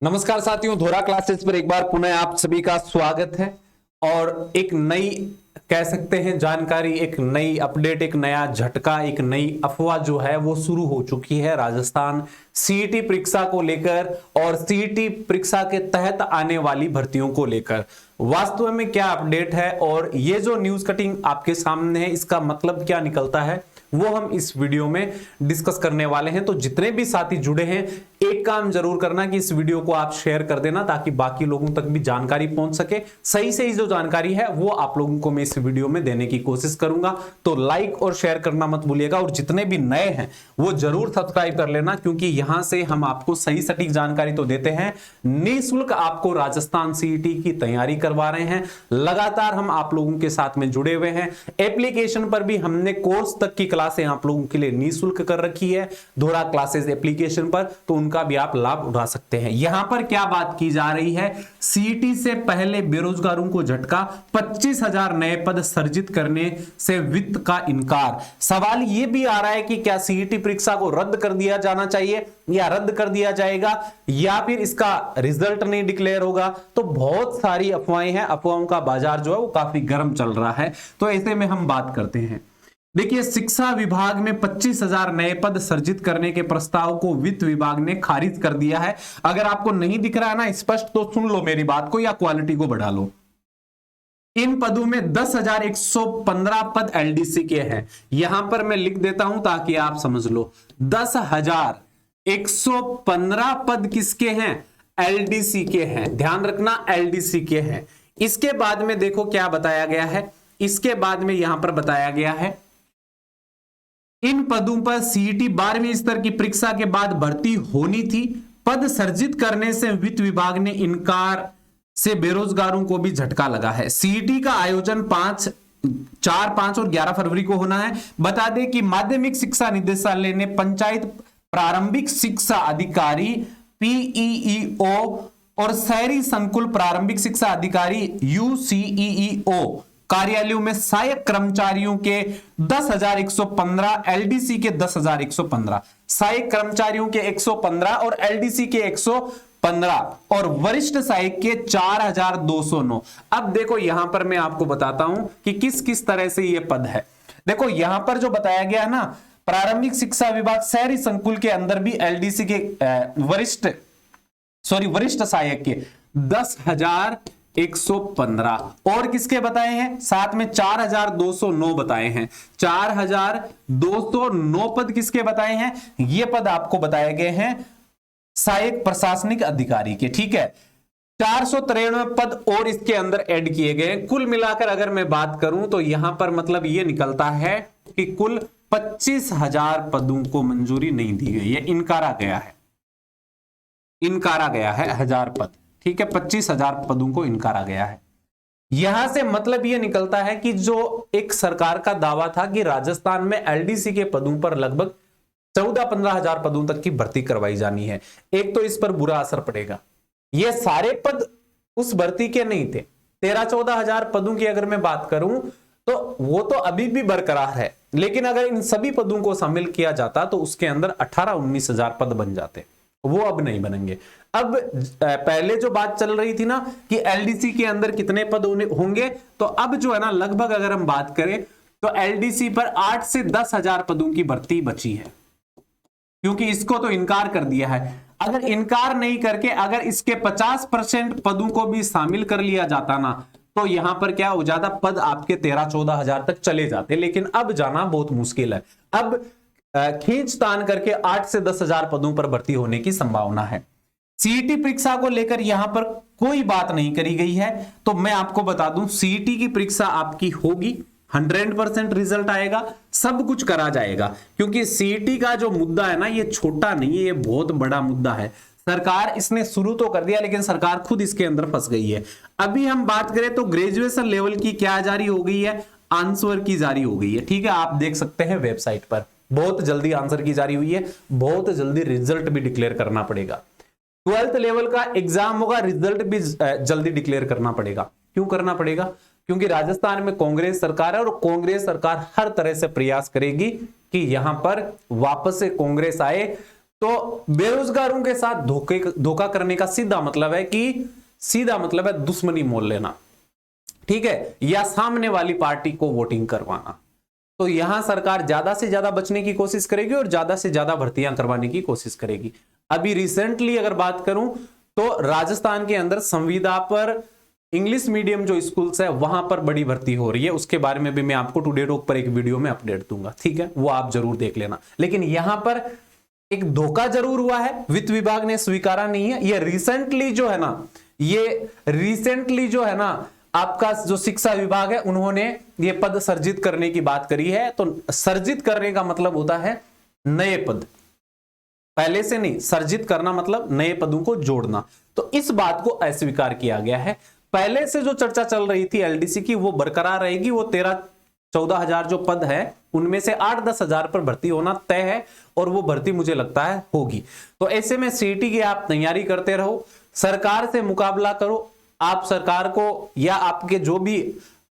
नमस्कार साथियों, धोरा क्लासेस पर एक बार पुनः आप सभी का स्वागत है। और एक नई कह सकते हैं जानकारी, एक नई अपडेट, एक नया झटका, एक नई अफवाह जो है वो शुरू हो चुकी है राजस्थान सीईटी परीक्षा को लेकर और सीईटी परीक्षा के तहत आने वाली भर्तियों को लेकर। वास्तव में क्या अपडेट है और ये जो न्यूज कटिंग आपके सामने है इसका मतलब क्या निकलता है वो हम इस वीडियो में डिस्कस करने वाले हैं। तो जितने भी साथी जुड़े हैं, एक काम जरूर करना कि इस वीडियो को आप शेयर कर देना ताकि बाकी लोगों तक भी जानकारी पहुंच सके। सही सही जो जानकारी है वो आप लोगों को मैं इस वीडियो में देने की कोशिश करूंगा। तो लाइक और शेयर करना मत भूलिएगा और जितने भी नए हैं वो जरूर सब्सक्राइब कर लेना, क्योंकि यहां से हम आपको सही सटीक जानकारी तो देते हैं, निःशुल्क आपको राजस्थान सीईटी की तैयारी करवा रहे हैं। लगातार हम आप लोगों के साथ में जुड़े हुए हैं। एप्लीकेशन पर भी हमने कोर्स तक की क्लासें आप लोगों के लिए निःशुल्क कर रखी है धोरा क्लासेस एप्लीकेशन पर, तो उनका भी आप लाभ उठा सकते हैं। यहां पर क्या बात की जा रही है, सीईटी से पहले बेरोजगारों को झटका, 25,000 नए पद सृजित करने से वित्त का इनकार। सवाल यह भी आ रहा है कि क्या सीईटी परीक्षा को रद्द कर दिया जाना चाहिए या रद्द कर दिया जाएगा या फिर इसका रिजल्ट नहीं डिक्लेयर होगा। तो बहुत सारी अफवाहें हैं, अफवाहों का बाजार जो है वो काफी गर्म चल रहा है। तो ऐसे में हम बात करते हैं। देखिए, शिक्षा विभाग में 25,000 नए पद सृजित करने के प्रस्ताव को वित्त विभाग ने खारिज कर दिया है। अगर आपको नहीं दिख रहा है ना स्पष्ट, तो सुन लो मेरी बात को या क्वालिटी को बढ़ा लो। इन पदों में 10,115 पद एलडीसी के हैं। यहां पर मैं लिख देता हूं ताकि आप समझ लो। 10,115 पद किसके हैं? एलडीसी के हैं। ध्यान रखना, एलडीसी के हैं। इसके बाद में देखो क्या बताया गया है। इसके बाद में यहां पर बताया गया है, इन पदों पर सीईटी 12वीं स्तर की परीक्षा के बाद भर्ती होनी थी। पद सृजित करने से वित्त विभाग ने इनकार से बेरोजगारों को भी झटका लगा है। सीईटी का आयोजन 4, 5 और 11 फरवरी को होना है। बता दें कि माध्यमिक शिक्षा निदेशालय ने पंचायत प्रारंभिक शिक्षा अधिकारी पीईईओ और शहरी संकुल प्रारंभिक शिक्षा अधिकारी यूसीईईओ कार्यालयों में सहायक कर्मचारियों के 10,115, एलडीसी के 10,115, सहायक कर्मचारियों के 115 और एलडीसी के 115 और वरिष्ठ सहायक के 4,209। अब देखो यहां पर मैं आपको बताता हूं कि किस किस तरह से ये पद है। देखो यहां पर जो बताया गया ना, प्रारंभिक शिक्षा विभाग शहरी संकुल के अंदर भी एलडीसी के वरिष्ठ सहायक के 10,115 और किसके बताए हैं, साथ में 4,209 बताए हैं। 4,209 पद किसके बताए हैं? ये पद आपको बताए गए हैं सहायक प्रशासनिक अधिकारी के। ठीक है, 493 पद और इसके अंदर ऐड किए गए। कुल मिलाकर अगर मैं बात करूं तो यहां पर मतलब यह निकलता है कि कुल 25,000 पदों को मंजूरी नहीं दी गई है, इनकारा गया है 1000 पद। ठीक है, 25,000 पदों को इनकारा गया है। यहां से मतलब यह निकलता है कि जो एक सरकार का दावा था कि राजस्थान में एलडीसी के पदों पर लगभग 14-15 हजार पदों तक की भर्ती करवाई जानी है, एक तो इस पर बुरा असर पड़ेगा। ये सारे पद उस भर्ती के नहीं थे। 13-14 हजार पदों की अगर मैं बात करूं तो वो तो अभी भी बरकरार है, लेकिन अगर इन सभी पदों को शामिल किया जाता तो उसके अंदर 18-19 हजार पद बन जाते। वो अब नहीं बनेंगे। अब पहले जो बात चल रही थी ना कि एलडीसी के अंदर कितने पद होंगे, तो अब जो है ना लगभग अगर हम बात करें तो एलडीसी पर 8 से 10 हजार पदों की भर्ती बची है, क्योंकि इसको तो इनकार कर दिया है। अगर इनकार नहीं करके अगर इसके 50% पदों को भी शामिल कर लिया जाता ना, तो यहां पर क्या हो जाता, पद आपके 13-14 हजार तक चले जाते। लेकिन अब जाना बहुत मुश्किल है। अब खींच तान करके 8 से 10 हजार पदों पर भर्ती होने की संभावना है। सीईटी परीक्षा को लेकर यहां पर कोई बात नहीं करी गई है। तो मैं आपको बता दूं, सीईटी की परीक्षा आपकी होगी, 100% रिजल्ट आएगा, सब कुछ करा जाएगा, क्योंकि सीईटी का जो मुद्दा है ना ये छोटा नहीं है, ये बहुत बड़ा मुद्दा है। सरकार इसने शुरू तो कर दिया लेकिन सरकार खुद इसके अंदर फंस गई है। अभी हम बात करें तो ग्रेजुएशन लेवल की क्या जारी हो गई है, आंसर की जारी हो गई है। ठीक है, आप देख सकते हैं वेबसाइट पर, बहुत जल्दी आंसर की जारी हुई है, बहुत जल्दी रिजल्ट भी डिक्लेयर करना पड़ेगा। 12th लेवल का एग्जाम होगा, रिजल्ट भी जल्दी डिक्लेयर करना पड़ेगा। क्यों करना पड़ेगा? क्योंकि राजस्थान में कांग्रेस सरकार है और कांग्रेस सरकार हर तरह से प्रयास करेगी कि यहां पर वापस से कांग्रेस आए, तो बेरोजगारों के साथ धोखा करने का सीधा मतलब है दुश्मनी मोल लेना, ठीक है, या सामने वाली पार्टी को वोटिंग करवाना। तो यहां सरकार ज्यादा से ज्यादा बचने की कोशिश करेगी और ज्यादा से ज्यादा भर्तियां करवाने की कोशिश करेगी। अभी रिसेंटली अगर बात करूं तो राजस्थान के अंदर संविदा पर इंग्लिश मीडियम जो स्कूल्स है वहां पर बड़ी भर्ती हो रही है, उसके बारे में भी मैं आपको टुडे टॉक पर एक वीडियो में अपडेट दूंगा, ठीक है, वो आप जरूर देख लेना। लेकिन यहां पर एक धोखा जरूर हुआ है, वित्त विभाग ने स्वीकारा नहीं है। ये रिसेंटली जो है ना आपका जो शिक्षा विभाग है उन्होंने ये पद सर्जित करने की बात करी है। तो सर्जित करने का मतलब होता है नए पद, पहले से नहीं, सर्जित करना मतलब नए पदों को जोड़ना। तो इस बात को अस्वीकार किया गया है। पहले से जो चर्चा चल रही थी एलडीसी की वो बरकरार रहेगी। वो 13-14 हजार जो पद है उनमें से 8-10 हजार पर भर्ती होना तय है और वो भर्ती मुझे लगता है होगी। तो ऐसे में सीईटी की आप तैयारी करते रहो, सरकार से मुकाबला करो। आप सरकार को या आपके जो भी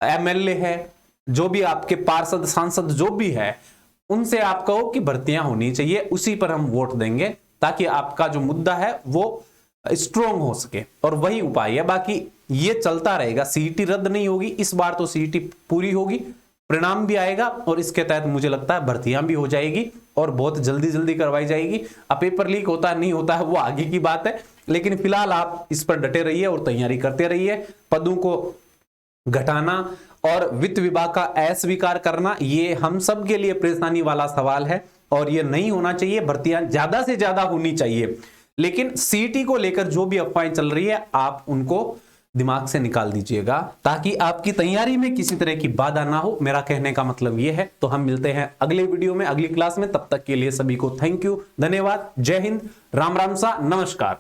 एमएलए है, जो भी आपके पार्षद सांसद जो भी है, उनसे आप कहो कि भर्तियां होनी चाहिए, उसी पर हम वोट देंगे ताकि आपका जो मुद्दा है वो स्ट्रोंग हो सके। और वही उपाय है, बाकी ये चलता रहेगा। सीईटी रद्द नहीं होगी इस बार, तो सीईटी पूरी होगी, परिणाम भी आएगा और इसके तहत मुझे लगता है भर्तियां भी हो जाएगी और बहुत जल्दी करवाई जाएगी। अब पेपर लीक होता है नहीं होता है वो आगे की बात है, लेकिन फिलहाल आप इस पर डटे रहिए और तैयारी करते रहिए। पदों को घटाना और वित्त विभाग का अस्वीकार करना ये हम सब के लिए परेशानी वाला सवाल है और ये नहीं होना चाहिए। भर्तियां ज्यादा से ज्यादा होनी चाहिए, लेकिन सीईटी को लेकर जो भी अफवाहें चल रही है आप उनको दिमाग से निकाल दीजिएगा ताकि आपकी तैयारी में किसी तरह की बाधा ना हो। मेरा कहने का मतलब यह है। तो हम मिलते हैं अगले वीडियो में, अगली क्लास में। तब तक के लिए सभी को थैंक यू, धन्यवाद, जय हिंद, राम राम सा, नमस्कार।